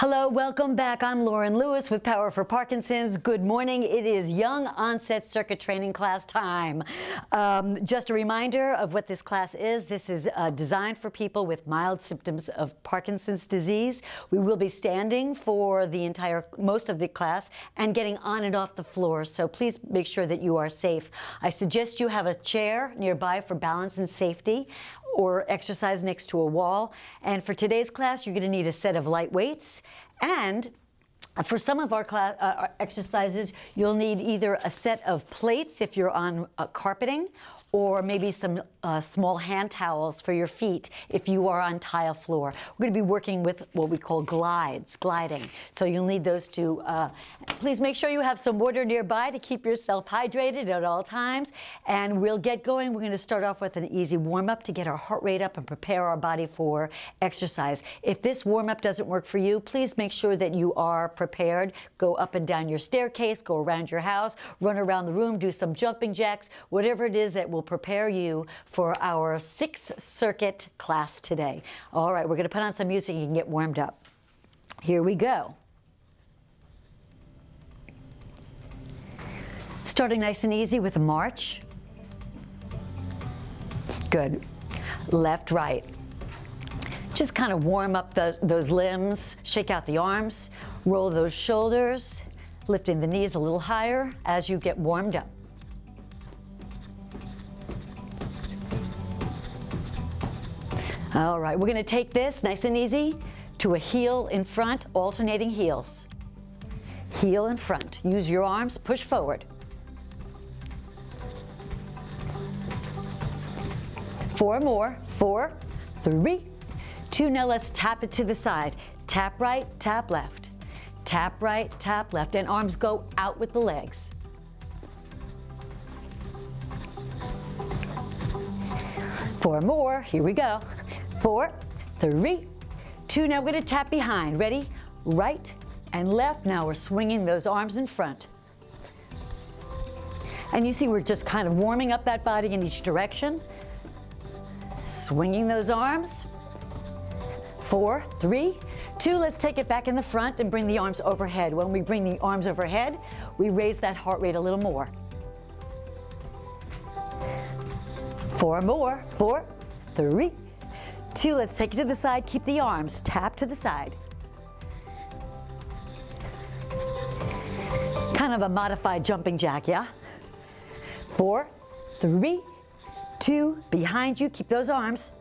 Hello, welcome back. I'm Lauren Lewis with Power for Parkinson's. Good morning. It is young onset circuit training class time. Just a reminder of what this class is. This is designed for people with mild symptoms of Parkinson's disease. We will be standing for the most of the class and getting on and off the floor. So please make sure that you are safe. I suggest you have a chair nearby for balance and safety, or exercise next to a wall. And for today's class, you're going to need a set of light weights. And for some of our exercises, you'll need either a set of plates if you're on carpeting, or maybe some small hand towels for your feet if you are on tile floor. We're going to be working with what we call gliding. So you'll need those two. Please make sure you have some water nearby to keep yourself hydrated at all times. And we'll get going. We're going to start off with an easy warm-up to get our heart rate up and prepare our body for exercise. If this warm-up doesn't work for you, please make sure that you are prepared. Go up and down your staircase, go around your house, run around the room, do some jumping jacks, whatever it is that will prepare you for our 6th circuit class today. All right, we're going to put on some music and get warmed up. Here we go. Starting nice and easy with a march. Good. Left, right. Just kind of warm up those limbs, shake out the arms, roll those shoulders, lifting the knees a little higher as you get warmed up. All right, we're going to take this nice and easy to a heel in front, alternating heels. Heel in front. Use your arms, push forward. 4 more. 4, 3, 2. Now let's tap it to the side. Tap right, tap left. Tap right, tap left. And arms go out with the legs. 4 more. Here we go. 4, 3, 2. Now we're going to tap behind. Ready? Right and left. Now we're swinging those arms in front. And you see we're just kind of warming up that body in each direction. Swinging those arms. 4, 3, 2. Let's take it back in the front and bring the arms overhead. When we bring the arms overhead, we raise that heart rate a little more. 4 more. 4, 3, 2. Let's take it to the side. Keep the arms. Tap to the side. Kind of a modified jumping jack, yeah? 4, 3, 2. Behind you. Keep those arms.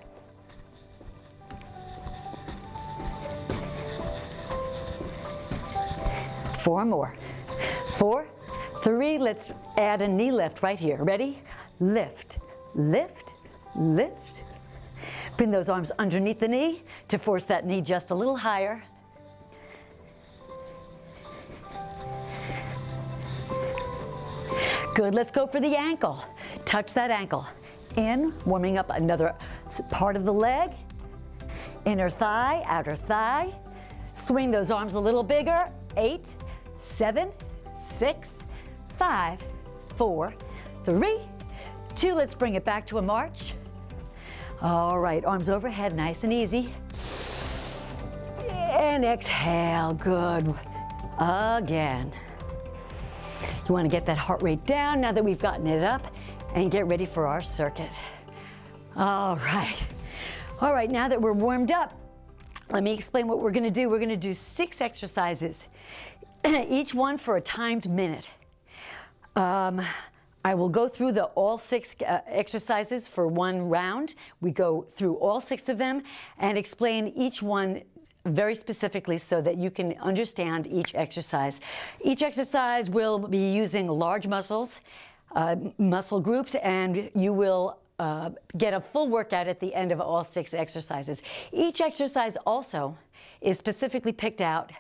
4 more. 4, 3. Let's add a knee lift right here. Ready? Lift, lift, lift. Bring those arms underneath the knee to force that knee just a little higher. Good. Let's go for the ankle. Touch that ankle. In, warming up another part of the leg. Inner thigh, outer thigh. Swing those arms a little bigger. 8, 7, 6, 5, 4, 3, 2. Let's bring it back to a march. All right, arms overhead, nice and easy. And exhale, good. Again. You want to get that heart rate down now that we've gotten it up, and get ready for our circuit. All right. All right, now that we're warmed up, let me explain what we're going to do. We're going to do 6 exercises, each one for a timed minute. I will go through all 6 exercises for one round. We go through all 6 of them and explain each one very specifically so that you can understand each exercise. Each exercise will be using large muscles, muscle groups, and you will get a full workout at the end of all 6 exercises. Each exercise also is specifically picked out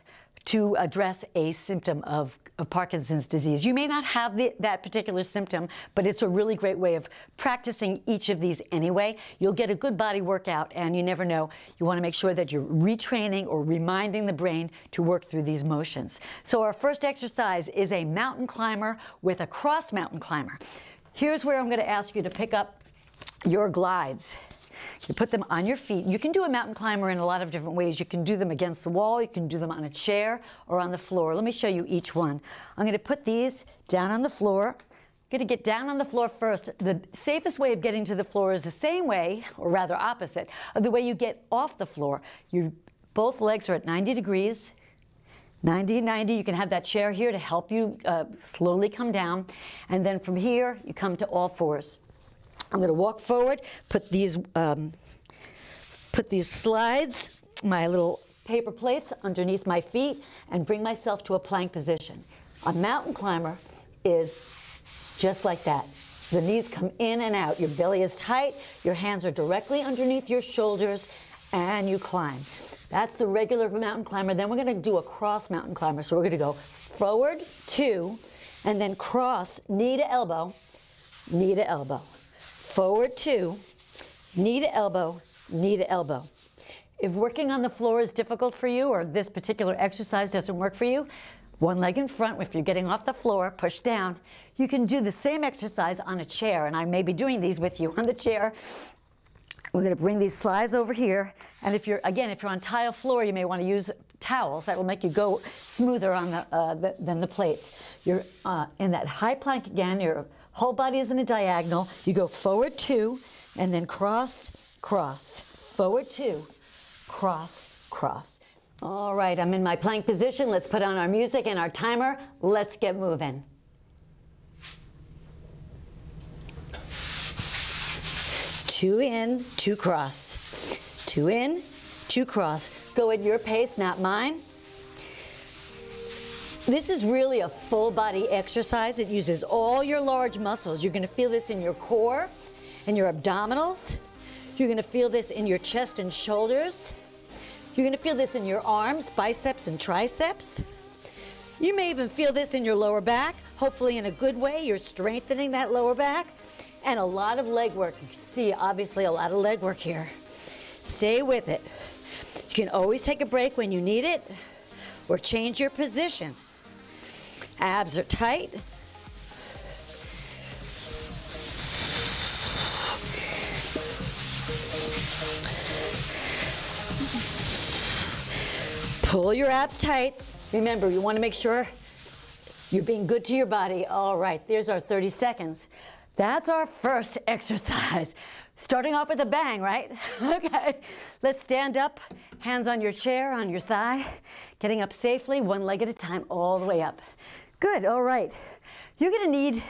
to address a symptom of Parkinson's disease. You may not have that particular symptom, but it's a really great way of practicing each of these anyway. You'll get a good body workout, and you never know. You want to make sure that you're retraining or reminding the brain to work through these motions. So our first exercise is a mountain climber with a cross mountain climber. Here's where I'm going to ask you to pick up your glides. You put them on your feet. You can do a mountain climber in a lot of different ways. You can do them against the wall. You can do them on a chair or on the floor. Let me show you each one. I'm going to put these down on the floor. I'm going to get down on the floor first. The safest way of getting to the floor is the same way, or rather opposite, of the way you get off the floor. Both legs are at 90 degrees. 90, 90, you can have that chair here to help you slowly come down. And then from here, you come to all fours. I'm going to walk forward, put these slides, my little paper plates underneath my feet, and bring myself to a plank position. A mountain climber is just like that. The knees come in and out. Your belly is tight. Your hands are directly underneath your shoulders, and you climb. That's the regular mountain climber. Then we're going to do a cross mountain climber. So we're going to go forward, 2, and then cross, knee to elbow, knee to elbow. Forward, 2, knee to elbow, knee to elbow. If working on the floor is difficult for you, or this particular exercise doesn't work for you, one leg in front. If you're getting off the floor, push down. You can do the same exercise on a chair, and I may be doing these with you on the chair. We're going to bring these slides over here, and if you're on tile floor, you may want to use towels. That will make you go smoother on than the plates. You're in that high plank again. Your whole body is in a diagonal. You go forward 2, and then cross, cross. Forward 2, cross, cross. All right, I'm in my plank position. Let's put on our music and our timer. Let's get moving. Two in, 2 cross. 2 in, 2 cross. Go at your pace, not mine. This is really a full body exercise. It uses all your large muscles. You're going to feel this in your core and your abdominals. You're going to feel this in your chest and shoulders. You're going to feel this in your arms, biceps and triceps. You may even feel this in your lower back. Hopefully in a good way, you're strengthening that lower back. And a lot of leg work. You can see, obviously, a lot of leg work here. Stay with it. You can always take a break when you need it, or change your position. Abs are tight. Pull your abs tight. Remember, you want to make sure you're being good to your body. All right, there's our 30 seconds. That's our first exercise. Starting off with a bang, right? Okay, let's stand up, hands on your chair, on your thigh, getting up safely, one leg at a time, all the way up. Good, all right. You're gonna need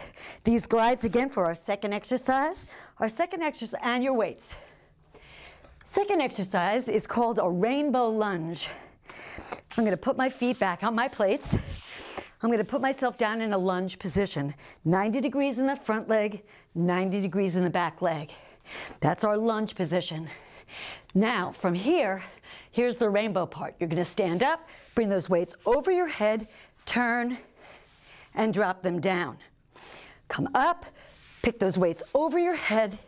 these glides again for our second exercise. Our second exercise, and your weights. Second exercise is called a rainbow lunge. I'm gonna put my feet back on my plates. I'm going to put myself down in a lunge position. 90 degrees in the front leg, 90 degrees in the back leg. That's our lunge position. Now, from here, here's the rainbow part. You're going to stand up, bring those weights over your head, turn, and drop them down. Come up, pick those weights over your head,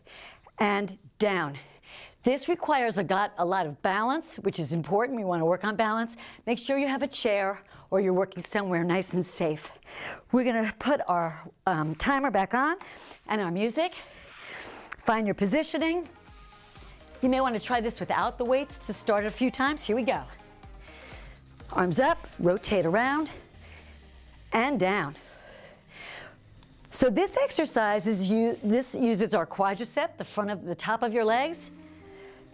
and down. This requires a lot of balance, which is important. We want to work on balance. Make sure you have a chair or you're working somewhere nice and safe. We're going to put our timer back on and our music. Find your positioning. You may want to try this without the weights to start a few times. Here we go. Arms up, rotate around, and down. So this exercise uses our quadricep, the top of your legs.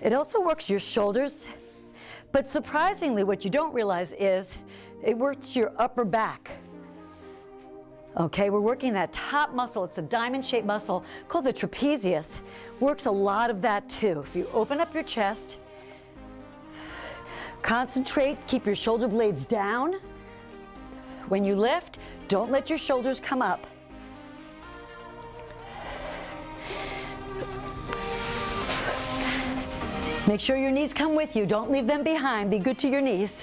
It also works your shoulders, but surprisingly, what you don't realize is it works your upper back. Okay, we're working that top muscle. It's a diamond-shaped muscle called the trapezius. Works a lot of that too. If you open up your chest, concentrate, keep your shoulder blades down. When you lift, don't let your shoulders come up. Make sure your knees come with you. Don't leave them behind. Be good to your knees.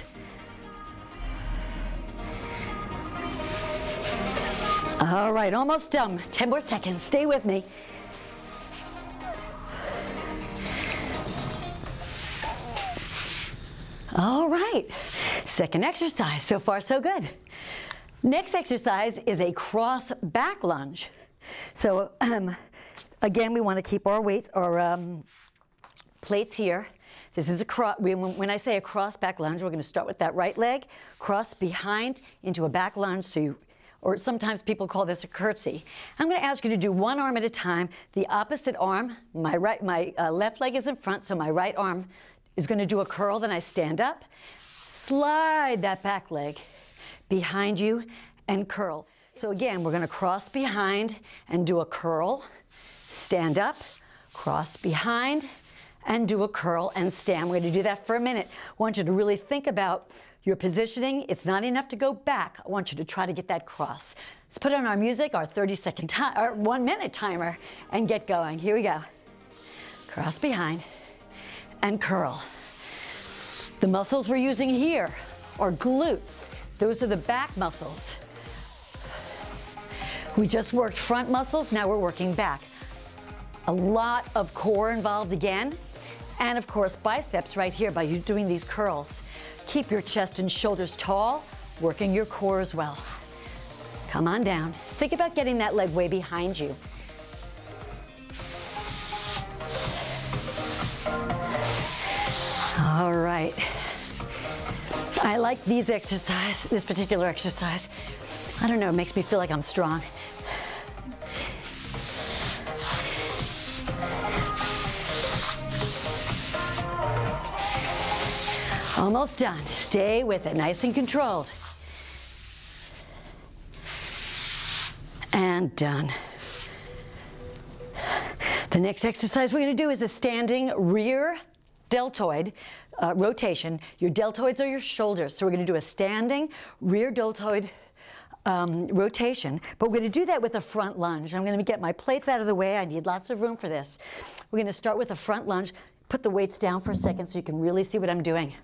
All right, almost done. 10 more seconds. Stay with me. All right, second exercise. So far, so good. Next exercise is a cross back lunge. So again, we want to keep our weight, our plates here. This is a cross. When I say a cross back lunge, we're going to start with that right leg, cross behind into a back lunge. So or sometimes people call this a curtsy. I'm going to ask you to do one arm at a time. The opposite arm, my left leg is in front, so my right arm is going to do a curl. Then I stand up, slide that back leg behind you, and curl. So again, we're going to cross behind and do a curl, stand up, cross behind, and do a curl and stand. We're going to do that for a minute. I want you to really think about your positioning. It's not enough to go back. I want you to try to get that cross. Let's put on our music, our 30-second time, our 1-minute timer, and get going. Here we go. Cross behind and curl. The muscles we're using here are glutes. Those are the back muscles. We just worked front muscles, now we're working back. A lot of core involved again, and of course biceps right here by you doing these curls. Keep your chest and shoulders tall, working your core as well. Come on down. Think about getting that leg way behind you. All right. I like this particular exercise. I don't know, it makes me feel like I'm strong. Almost done. Stay with it, nice and controlled. And done. The next exercise we're going to do is a standing rear deltoid rotation. Your deltoids are your shoulders, so we're going to do a standing rear deltoid rotation, but we're going to do that with a front lunge. I'm going to get my plates out of the way. I need lots of room for this. We're going to start with a front lunge. Put the weights down for a second so you can really see what I'm doing.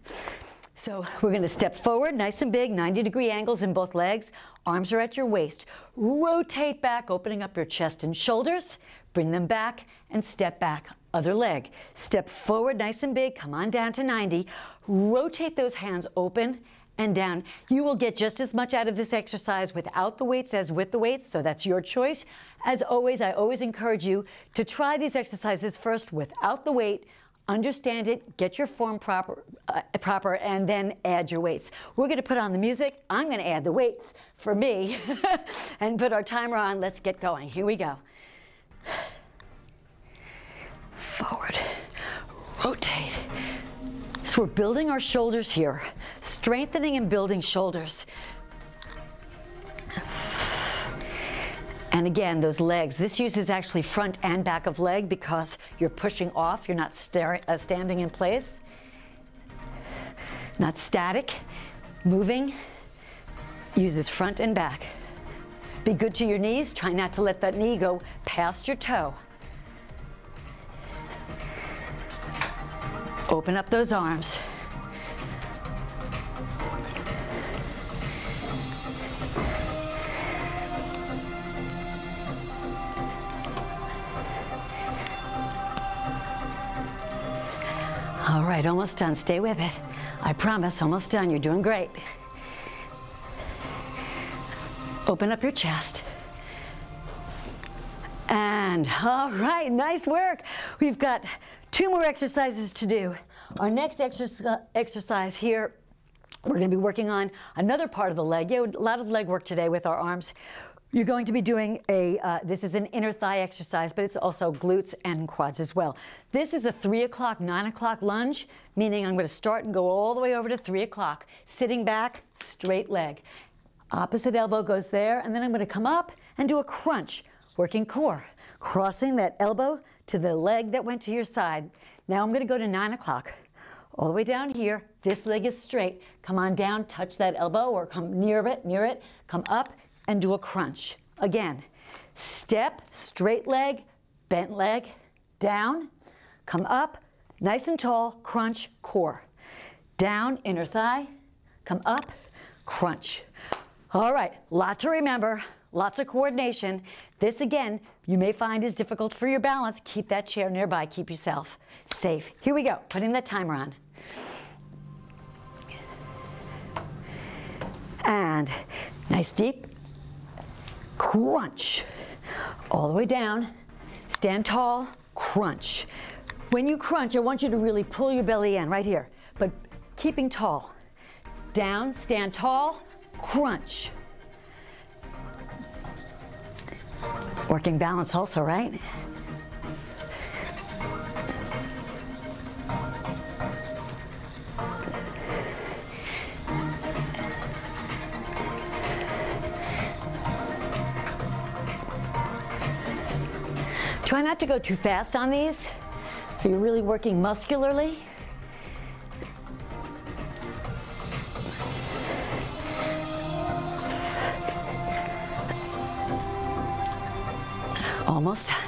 So we're going to step forward, nice and big, 90-degree angles in both legs. Arms are at your waist. Rotate back, opening up your chest and shoulders. Bring them back and step back. Other leg. Step forward, nice and big. Come on down to 90. Rotate those hands open and down. You will get just as much out of this exercise without the weights as with the weights, so that's your choice. As always, I always encourage you to try these exercises first without the weight. Understand it, get your form proper, and then add your weights. We're going to put on the music. I'm going to add the weights for me and put our timer on. Let's get going. Here we go. Forward, rotate. So we're building our shoulders here, strengthening and building shoulders. And again, those legs, this uses actually front and back of leg because you're pushing off, you're not standing in place, not static, moving, uses front and back. Be good to your knees, try not to let that knee go past your toe. Open up those arms. All right, almost done. Stay with it. I promise, almost done. You're doing great. Open up your chest. And all right, nice work. We've got 2 more exercises to do. Our next exercise here, we're going to be working on another part of the leg. Yeah, a lot of leg work today with our arms. You're going to be doing this is an inner thigh exercise, but it's also glutes and quads as well. This is a 3 o'clock, 9 o'clock lunge, meaning I'm going to start and go all the way over to 3 o'clock. Sitting back, straight leg. Opposite elbow goes there, and then I'm going to come up and do a crunch, working core. Crossing that elbow to the leg that went to your side. Now I'm going to go to 9 o'clock. All the way down here, this leg is straight. Come on down, touch that elbow, or come near it, come up, and do a crunch. Again, step, straight leg, bent leg, down, come up, nice and tall, crunch, core. Down, inner thigh, come up, crunch. All right, lot to remember, lots of coordination. This again, you may find is difficult for your balance. Keep that chair nearby, keep yourself safe. Here we go, putting the timer on. And nice deep crunch. All the way down, stand tall, crunch. When you crunch, I want you to really pull your belly in right here, but keeping tall. Down, stand tall, crunch. Working balance also, right? Try not to go too fast on these, so you're really working muscularly. Almost done.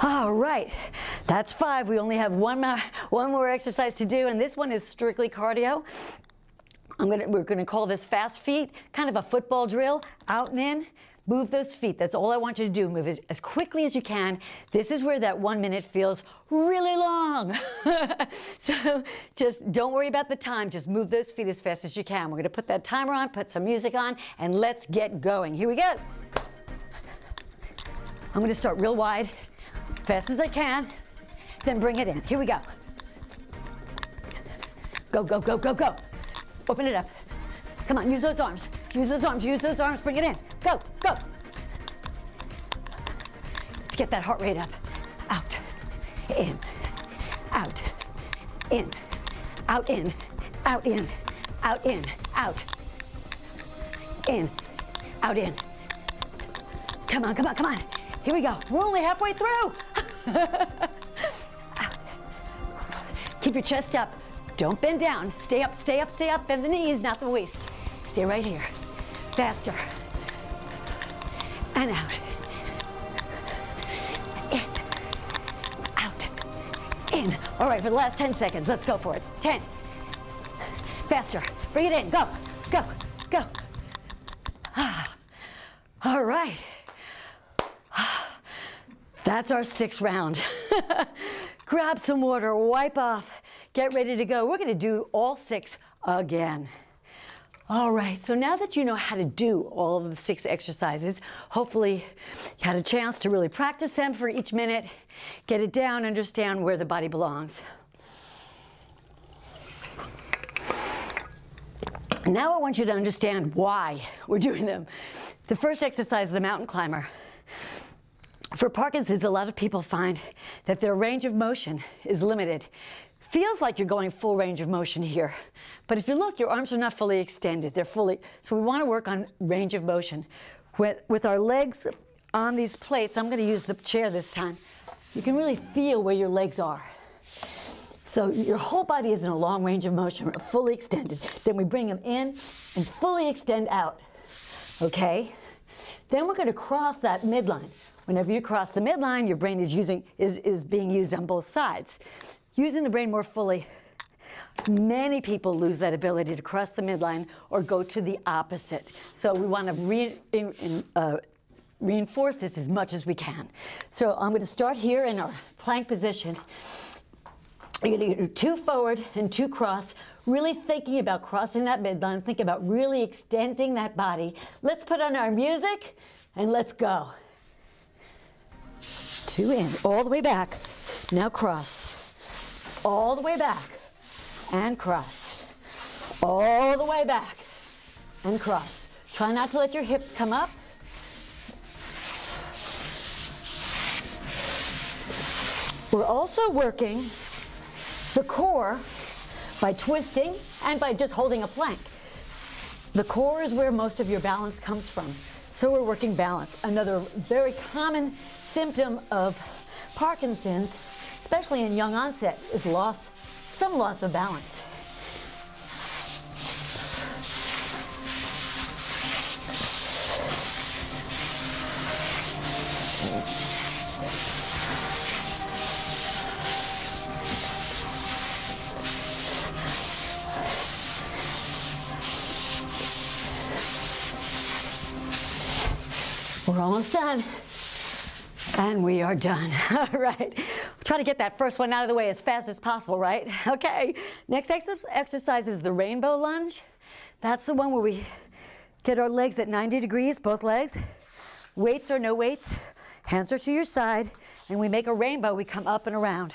All right, that's 5. We only have one more exercise to do, and this one is strictly cardio. We're gonna call this fast feet, kind of a football drill, out and in. Move those feet. That's all I want you to do. Move as quickly as you can. This is where that 1 minute feels really long. So just don't worry about the time. Just move those feet as fast as you can. We're going to put that timer on, put some music on, and let's get going. Here we go. I'm going to start real wide, fast as I can, then bring it in. Here we go. Go, go, go, go, go. Open it up. Come on, use those arms. Use those arms, use those arms, bring it in. Go, go. Let's get that heart rate up. Out, in, out, in, out, in, out, in, out, in, out, in, out, in. Come on, come on, come on. Here we go. We're only halfway through. Keep your chest up. Don't bend down. Stay up, stay up, stay up. Bend the knees, not the waist. Stay right here. Faster. And out. In. Out. In. All right, for the last 10 seconds, let's go for it. 10. Faster. Bring it in. Go. Go. Go. All right. That's our 6th round. Grab some water, wipe off, get ready to go. We're going to do all 6 again. All right, so now that you know how to do all of the 6 exercises, hopefully you had a chance to really practice them for each minute, get it down, understand where the body belongs. Now I want you to understand why we're doing them. The first exercise is the mountain climber. For Parkinson's, a lot of people find that their range of motion is limited. Feels like you're going full range of motion here, but if you look, your arms are not fully extended. They're fully, so we want to work on range of motion. With our legs on these plates, I'm going to use the chair this time. You can really feel where your legs are. So your whole body is in a long range of motion, fully extended. Then we bring them in and fully extend out, okay? Then we're going to cross that midline. Whenever you cross the midline, your brain is being used on both sides. Using the brain more fully, many people lose that ability to cross the midline or go to the opposite. So we want to reinforce this as much as we can. So I'm going to start here in our plank position. You're going to do 2 forward and 2 cross, really thinking about crossing that midline, think about really extending that body. Let's put on our music and let's go. 2 in, all the way back. Now cross. All the way back and cross. All the way back and cross. Try not to let your hips come up. We're also working the core by twisting and by just holding a plank. The core is where most of your balance comes from. So we're working balance. Another very common symptom of Parkinson's, especially in young onset, is some loss of balance. We're almost done. And we are done. All right. Try to get that first one out of the way as fast as possible, right? Okay, next exercise is the rainbow lunge. That's the one where we get our legs at 90 degrees, both legs. Weights or no weights, hands are to your side, and we make a rainbow. We come up and around.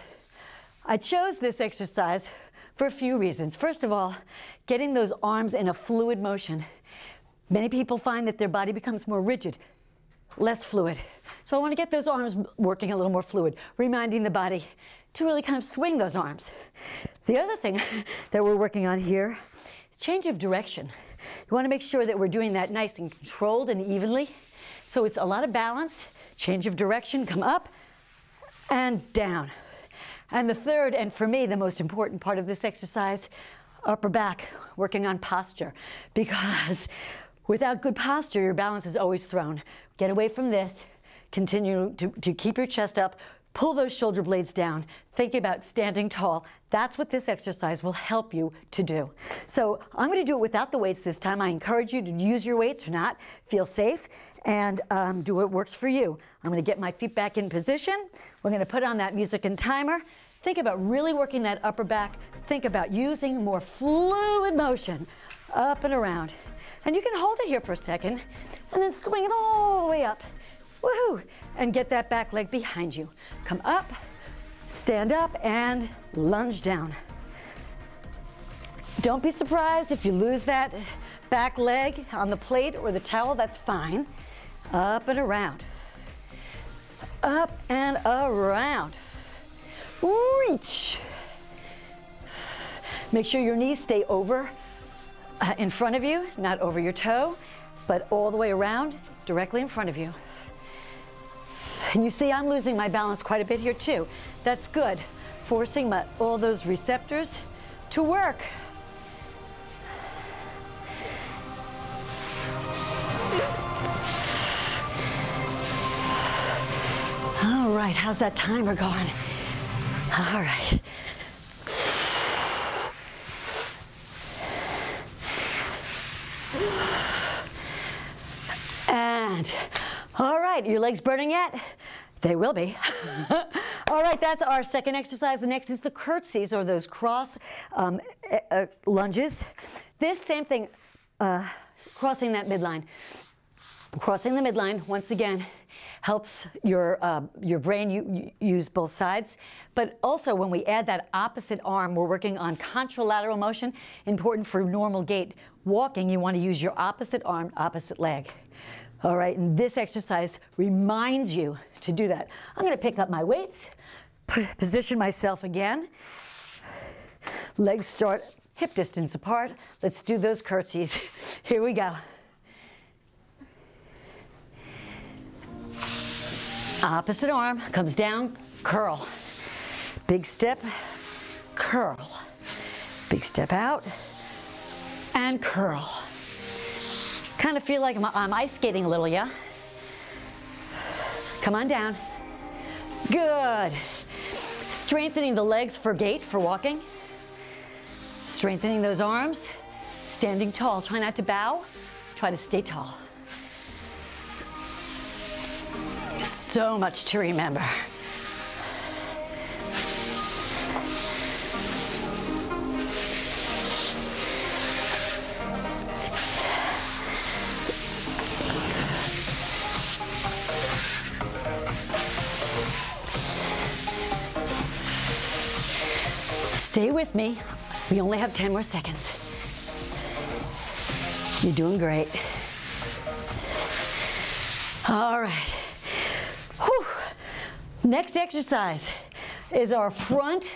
I chose this exercise for a few reasons. First of all, getting those arms in a fluid motion. Many people find that their body becomes more rigid, less fluid. So I want to get those arms working a little more fluid, reminding the body to really kind of swing those arms. The other thing that we're working on here is change of direction. You want to make sure that we're doing that nice and controlled and evenly. So it's a lot of balance, change of direction, come up and down. And the third, and for me, the most important part of this exercise, upper back, working on posture. Because without good posture, your balance is always thrown. Get away from this. Continue to keep your chest up. Pull those shoulder blades down. Think about standing tall. That's what this exercise will help you to do. So I'm going to do it without the weights this time. I encourage you to use your weights or not. Feel safe and do what works for you. I'm going to get my feet back in position. We're going to put on that music and timer. Think about really working that upper back. Think about using more fluid motion up and around. And you can hold it here for a second and then swing it all the way up. Woohoo! And get that back leg behind you. Come up, stand up, and lunge down. Don't be surprised if you lose that back leg on the plate or the towel, that's fine. Up and around. Up and around. Reach. Make sure your knees stay over in front of you, not over your toe, but all the way around, directly in front of you. And you see I'm losing my balance quite a bit here too. That's good. Forcing all those receptors to work. All right, how's that timer going? All right. And, all right, your legs burning yet? They will be. All right, that's our second exercise. The next is the curtsies, or those cross lunges. This same thing, crossing that midline. Crossing the midline, once again, helps your brain use both sides. But also when we add that opposite arm, we're working on contralateral motion, important for normal gait. Walking, you want to use your opposite arm, opposite leg. All right, and this exercise reminds you to do that. I'm going to pick up my weights, position myself again. Legs start hip distance apart. Let's do those curtsies. Here we go. Opposite arm comes down, curl. Big step, curl. Big step out, and curl. Kind of feel like I'm ice skating a little, yeah? Come on down. Good. Strengthening the legs for gait, for walking. Strengthening those arms. Standing tall. Try not to bow. Try to stay tall. So much to remember. Stay with me. We only have 10 more seconds. You're doing great. All right. Whew. Next exercise is our front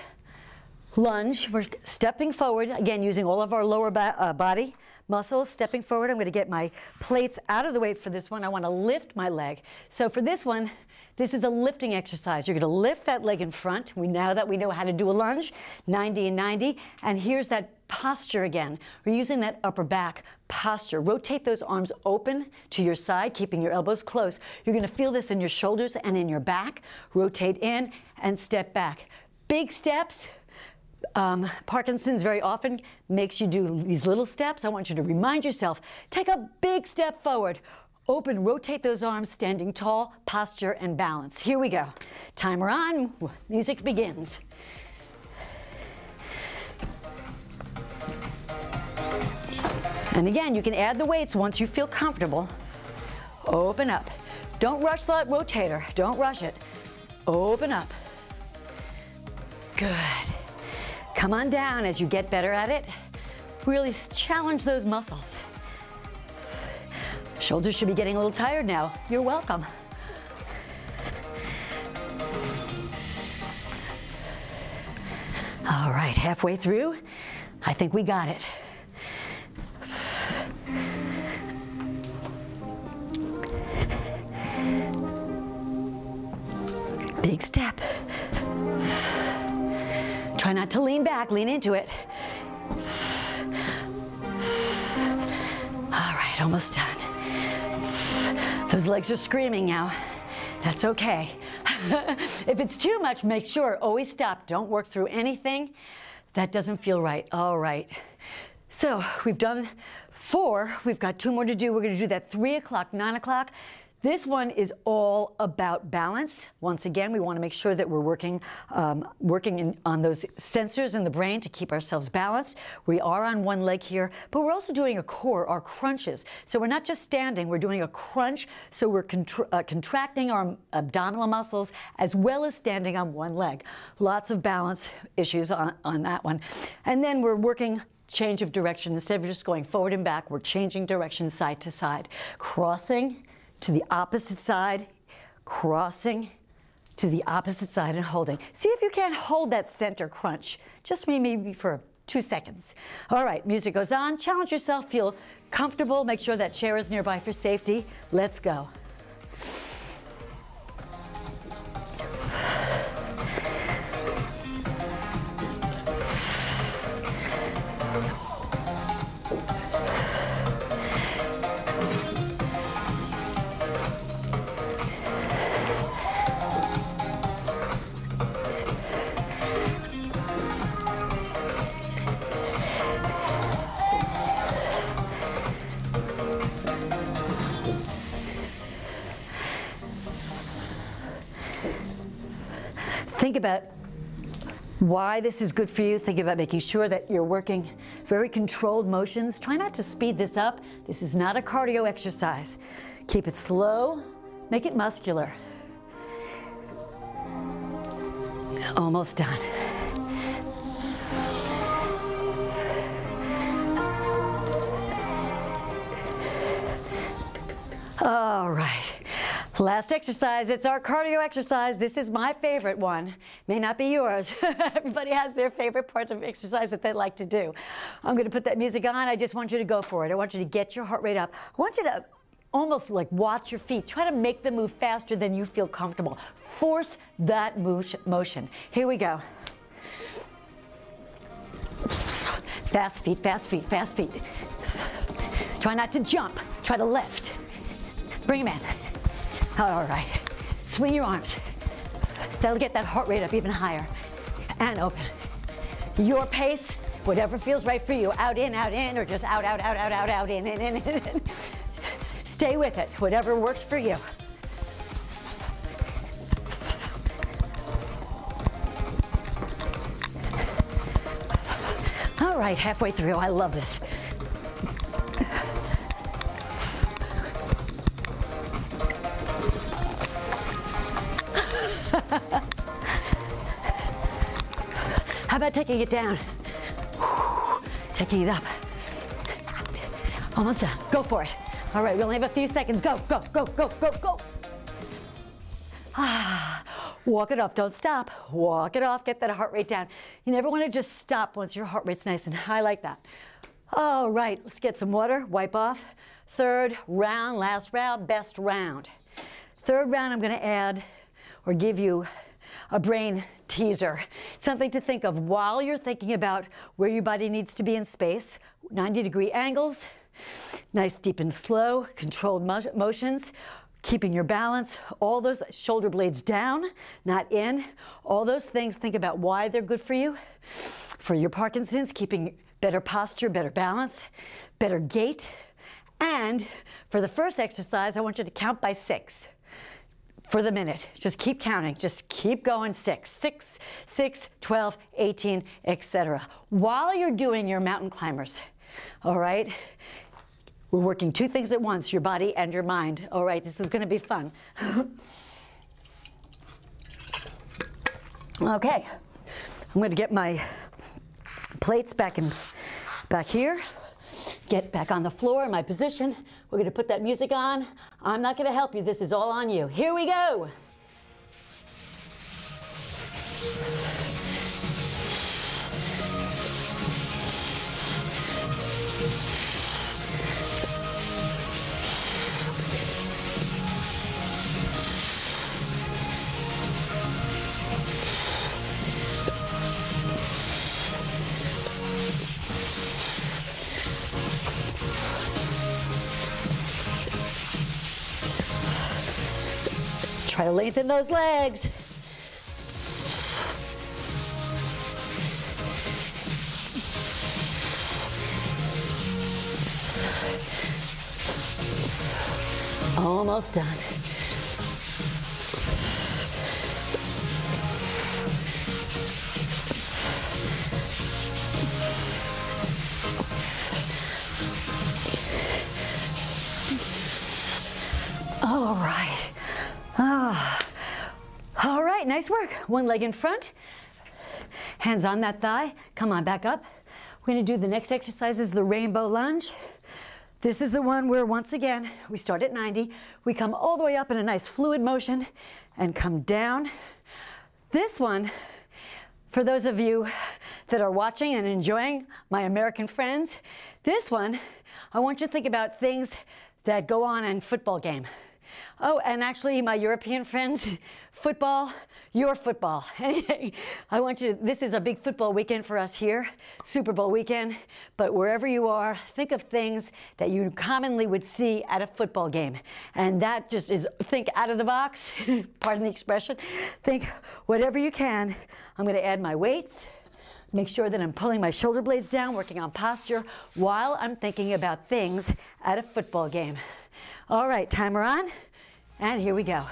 lunge. We're stepping forward, again, using all of our lower body muscles, stepping forward. I'm going to get my plates out of the way for this one. I want to lift my leg. So for this one, this is a lifting exercise. You're going to lift that leg in front. Now that we know how to do a lunge, 90 and 90. And here's that posture again. We're using that upper back posture. Rotate those arms open to your side, keeping your elbows close. You're going to feel this in your shoulders and in your back. Rotate in and step back. Big steps. Parkinson's very often makes you do these little steps. I want you to remind yourself, take a big step forward, Open, rotate those arms, standing tall, posture and balance. Here we go. Timer on, music begins. And again, you can add the weights once you feel comfortable. Open up. Don't rush that rotator. Don't rush it. Open up. Good. Come on down as you get better at it. Really challenge those muscles. Shoulders should be getting a little tired now. You're welcome. All right, halfway through. I think we got it. Big step. Try not to lean back, lean into it. All right, almost done. Those legs are screaming now. That's okay. If it's too much, make sure, always stop. Don't work through anything that doesn't feel right. All right. So we've done 4. We've got 2 more to do. We're going to do that 3 o'clock, 9 o'clock. This one is all about balance. Once again, we want to make sure that we're working on those sensors in the brain to keep ourselves balanced. We are on one leg here, but we're also doing a core, our crunches. So we're not just standing, we're doing a crunch. So we're contracting our abdominal muscles as well as standing on one leg. Lots of balance issues on that one. And then we're working change of direction. Instead of just going forward and back, we're changing direction side to side. Crossing to the opposite side, crossing to the opposite side and holding. See if you can't hold that center crunch, just maybe for 2 seconds. All right, music goes on. Challenge yourself, feel comfortable, make sure that chair is nearby for safety. Let's go. Think about why this is good for you. Think about making sure that you're working very controlled motions. Try not to speed this up. This is not a cardio exercise. Keep it slow, make it muscular. Almost done. All right. Last exercise, it's our cardio exercise. This is my favorite one. May not be yours. Everybody has their favorite parts of exercise that they like to do. I'm going to put that music on. I just want you to go for it. I want you to get your heart rate up. I want you to almost like watch your feet. Try to make them move faster than you feel comfortable. Force that motion. Here we go. Fast feet, fast feet, fast feet. Try not to jump. Try to lift. Bring them in. All right, swing your arms. That'll get that heart rate up even higher. And open. Your pace, whatever feels right for you. Out, in, or just out, in. Stay with it, whatever works for you. All right, halfway through, I love this. How about taking it down? Taking it up. Almost done. Go for it. All right, we only have a few seconds. Go, go, go, go, go, go. Walk it off. Don't stop. Walk it off. Get that heart rate down. You never want to just stop once your heart rate's nice and high like that. All right, let's get some water. Wipe off. 3rd round, last round, best round. 3rd round, I'm going to add or give you a brain teaser, something to think of while you're thinking about where your body needs to be in space. 90-degree angles, nice, deep and slow, controlled motions, keeping your balance, all those shoulder blades down, not in, all those things. Think about why they're good for you. For your Parkinson's, keeping better posture, better balance, better gait, And for the first exercise, I want you to count by 6 for the minute. Just keep counting. Just keep going. 6, 6, 6, 12, 18, etc. While you're doing your mountain climbers, all right? We're working 2 things at once, your body and your mind. All right, this is going to be fun. Okay, I'm going to get my plates back here. Get back on the floor in my position. We're going to put that music on. I'm not going to help you. This is all on you. Here we go. Try to lengthen those legs. Almost done. All right. All right, nice work. One leg in front, hands on that thigh. Come on, back up. We're going to do the next exercise is the rainbow lunge. This is the one where, once again, we start at 90. We come all the way up in a nice fluid motion and come down. This one, for those of you that are watching and enjoying my American friends, this one, I want you to think about things that go on in football game. Oh, and actually, my European friends, football, your football. I want you to, this is a big football weekend for us here, Super Bowl weekend, but wherever you are, think of things that you commonly would see at a football game. And that just is, think out of the box, pardon the expression, think whatever you can. I'm going to add my weights, make sure that I'm pulling my shoulder blades down, working on posture, while I'm thinking about things at a football game. All right, timer on, and here we go.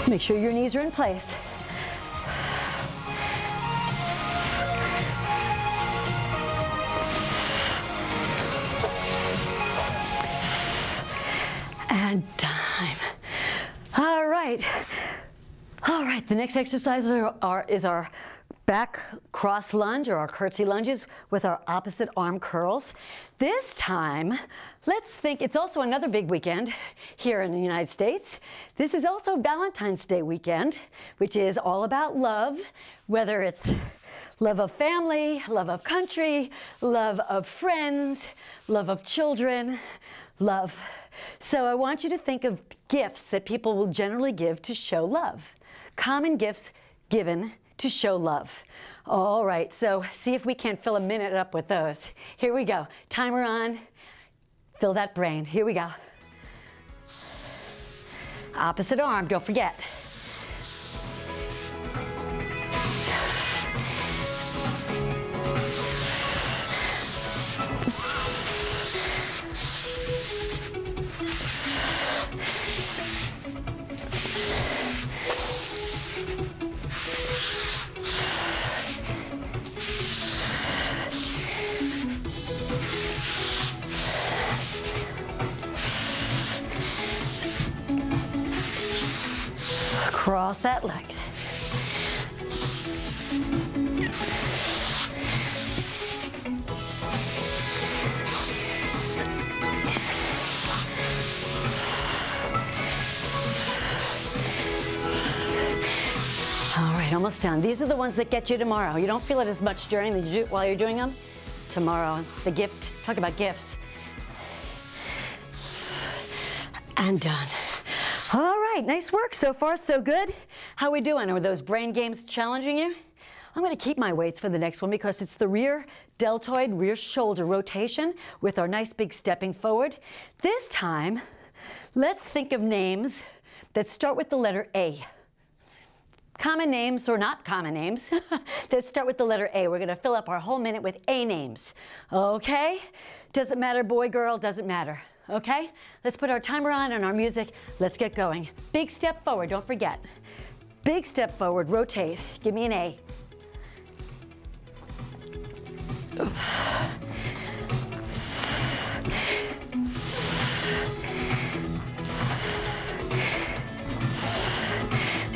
Make sure your knees are in place. And time. All right. All right, the next exercise is our back cross lunge, or our curtsy lunges with our opposite arm curls. This time, let's think, it's also another big weekend here in the United States. This is also Valentine's Day weekend, which is all about love, whether it's love of family, love of country, love of friends, love of children, love. So I want you to think of gifts that people will generally give to show love. Common gifts given to show love. All right, so see if we can't fill a minute up with those. Here we go. Timer on. Fill that brain. Here we go. Opposite arm, don't forget. Cross that leg. almost done. These are the ones that get you tomorrow. You don't feel it as much during than you do while you're doing them. Tomorrow, the gift, talk about gifts. And done. All right, nice work. So far, so good. How we doing? Are those brain games challenging you? I'm going to keep my weights for the next one because it's the rear deltoid, rear shoulder rotation with our nice big stepping forward. This time, let's think of names that start with the letter A. Common names or not common names that start with the letter A. We're going to fill up our whole minute with A names. Okay? Doesn't matter, boy, girl, doesn't matter. Okay? Let's put our timer on and our music. Let's get going. Big step forward, don't forget. Big step forward, rotate. Give me an A.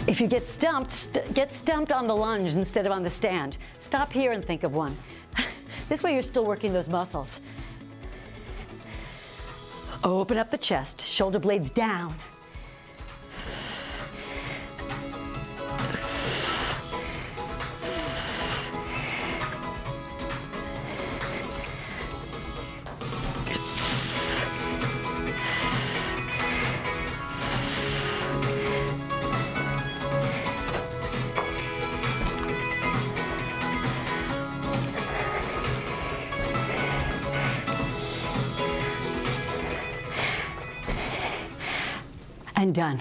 If you get stumped on the lunge instead of on the stand. Stop here and think of one. This way you're still working those muscles. Open up the chest, shoulder blades down. And done.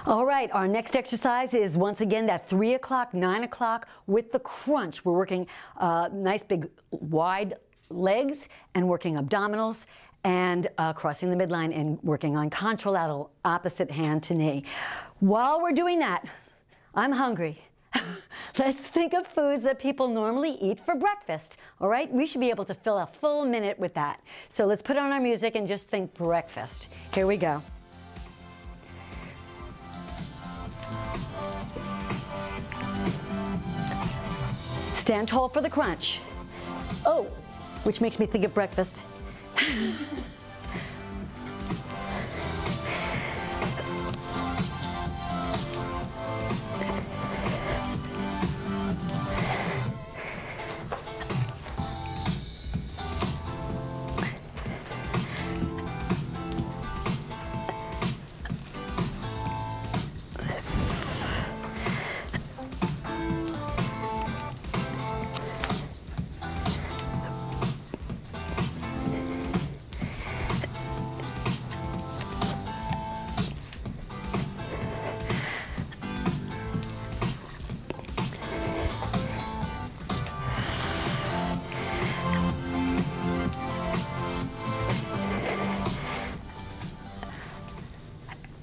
All right, our next exercise is once again that 3 o'clock, 9 o'clock with the crunch. We're working nice big wide legs and working abdominals and crossing the midline and working on contralateral opposite hand to knee. While we're doing that, I'm hungry. Let's think of foods that people normally eat for breakfast. All right, we should be able to fill a full minute with that. So let's put on our music and just think breakfast. Here we go. Stand tall for the crunch. Oh, which makes me think of breakfast.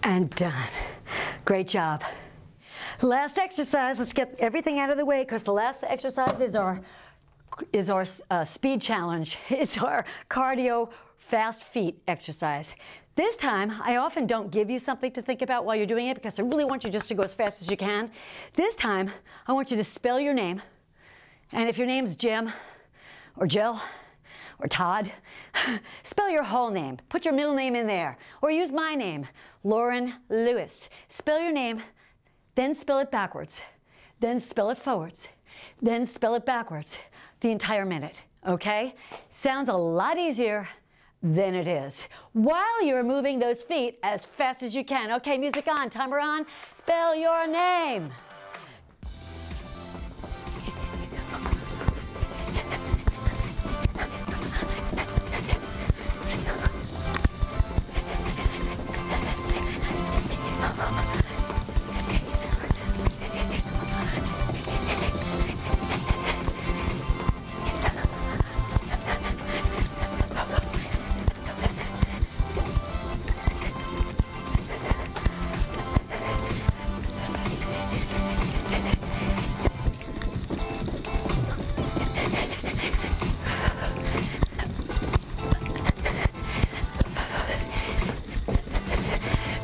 And done. Great job. Last exercise, let's get everything out of the way because the last exercise is our speed challenge. It's our cardio fast feet exercise. This time, I often don't give you something to think about while you're doing it because I really want you just to go as fast as you can. This time, I want you to spell your name. And if your name's Jim or Jill or Todd, spell your whole name. Put your middle name in there. Or use my name, Lauren Lewis. Spell your name, then spell it backwards. Then spell it forwards. Then spell it backwards. The entire minute, okay? Sounds a lot easier than it is. While you're moving those feet as fast as you can. Okay, music on, timer on. Spell your name.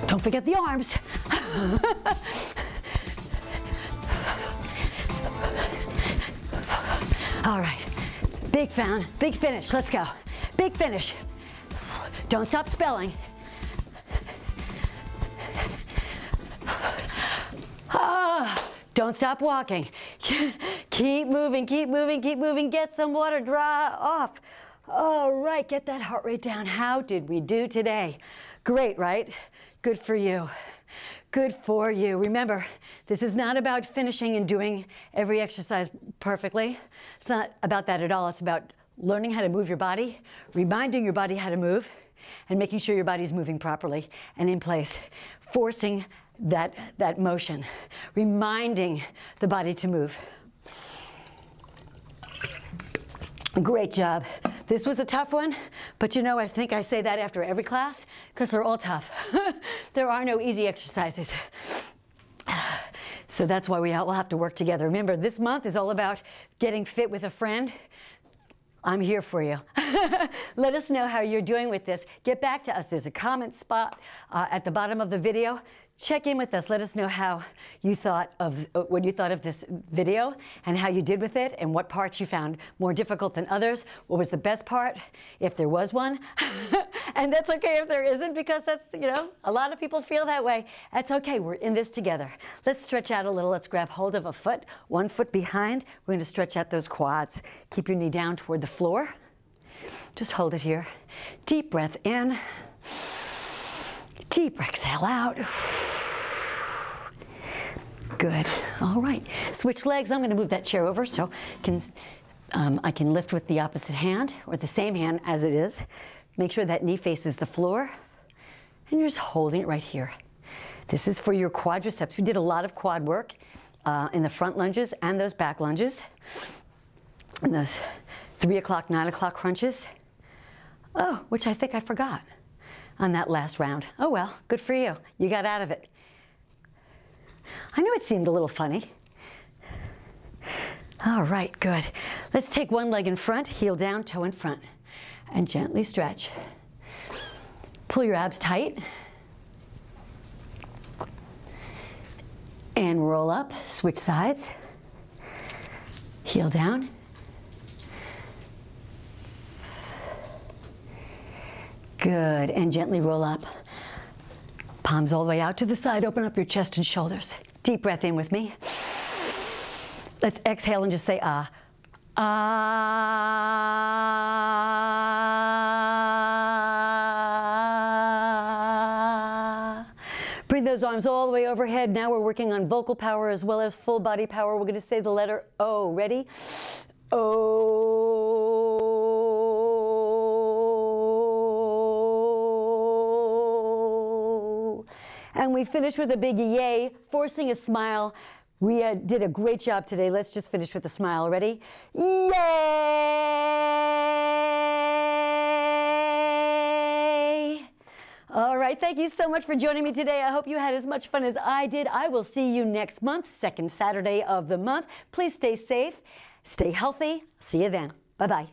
Don't forget the arms. All right, big finish, let's go. Big finish. Don't stop spelling. Don't stop walking. Keep moving, keep moving, keep moving. Get some water, dry off. All right, get that heart rate down. How did we do today? Great, right? Good for you. Good for you. Remember, this is not about finishing and doing every exercise perfectly. It's not about that at all. It's about learning how to move your body, reminding your body how to move, and making sure your body's moving properly and in place, forcing that motion, reminding the body to move. Great job. This was a tough one, but you know, I think I say that after every class because they're all tough. There are no easy exercises. So that's why we all have to work together. Remember, this month is all about getting fit with a friend. I'm here for you. Let us know how you're doing with this. Get back to us. There's a comment spot at the bottom of the video. Check in with us. Let us know how you thought of what you thought of this video and how you did with it and what parts you found more difficult than others. What was the best part, if there was one? And that's okay if there isn't, because that's, you know, a lot of people feel that way. That's okay. We're in this together. Let's stretch out a little. Let's grab hold of a foot, one foot behind. We're going to stretch out those quads. Keep your knee down toward the floor. Just hold it here. Deep breath in. Deep exhale out. Good. All right. Switch legs. I'm going to move that chair over so I can lift with the opposite hand or the same hand as it is. Make sure that knee faces the floor. And you're just holding it right here. This is for your quadriceps. We did a lot of quad work in the front lunges and those back lunges. And those 3 o'clock, 9 o'clock crunches. Oh, which I think I forgot on that last round. Oh well, good for you. You got out of it. I know it seemed a little funny. All right, good. Let's take one leg in front, heel down, toe in front, and gently stretch. Pull your abs tight. And roll up, switch sides. Heel down. Good, and gently roll up. Palms all the way out to the side. Open up your chest and shoulders. Deep breath in with me. Let's exhale and just say ah. Ah. Bring those arms all the way overhead. Now we're working on vocal power as well as full body power. We're going to say the letter O. Ready? O. And we finish with a big yay, forcing a smile. We did a great job today. Let's just finish with a smile. Ready? Yay! All right, thank you so much for joining me today. I hope you had as much fun as I did. I will see you next month, second Saturday of the month. Please stay safe, stay healthy. See you then. Bye-bye.